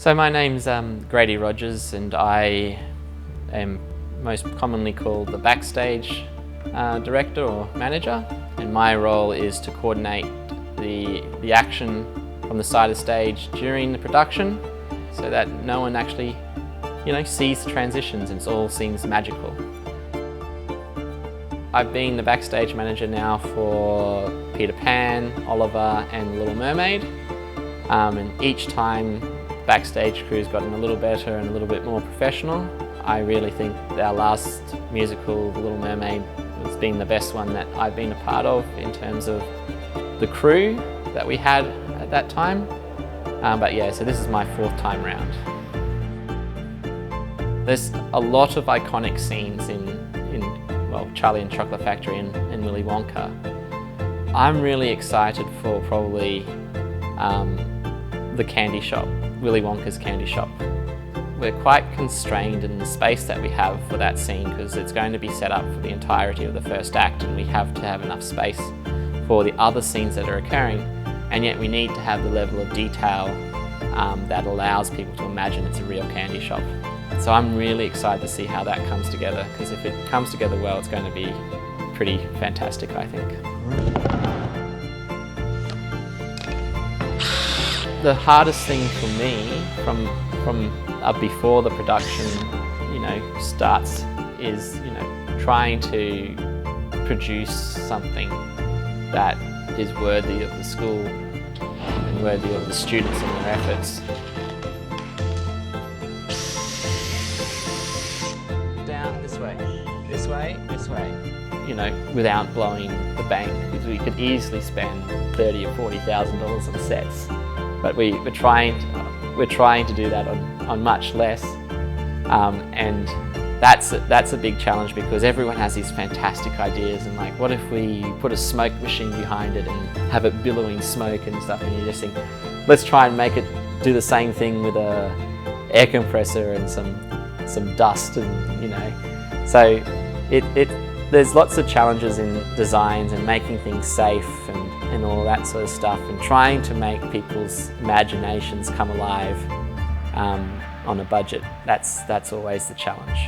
So my name's Grady Rodgers, and I am most commonly called the backstage director or manager, and my role is to coordinate the action from the side of stage during the production so that no one actually sees the transitions and it all seems magical. I've been the backstage manager now for Peter Pan, Oliver and Little Mermaid, and each time backstage crew's gotten a little better and a little bit more professional. I really think our last musical, The Little Mermaid, has been the best one that I've been a part of in terms of the crew that we had at that time. But yeah, so this is my 4th time round. There's a lot of iconic scenes in Charlie and Chocolate Factory and Willy Wonka. I'm really excited for probably the candy shop, Willy Wonka's candy shop. We're quite constrained in the space that we have for that scene because it's going to be set up for the entirety of the first act, and we have to have enough space for the other scenes that are occurring, and yet we need to have the level of detail that allows people to imagine it's a real candy shop. So I'm really excited to see how that comes together, because if it comes together well, it's going to be pretty fantastic, I think. The hardest thing for me from before the production starts is trying to produce something that is worthy of the school and worthy of the students and their efforts. Down this way, this way, this way. Without blowing the bank, because we could easily spend $30,000 or $40,000 on sets. But we're trying to do that on much less, and that's a big challenge, because everyone has these fantastic ideas, and like, what if we put a smoke machine behind it and have it billowing smoke and stuff, and you just think, let's try and make it do the same thing with a air compressor and some dust, and so there's lots of challenges in designs and making things safe and all that sort of stuff, and trying to make people's imaginations come alive on a budget. That's always the challenge.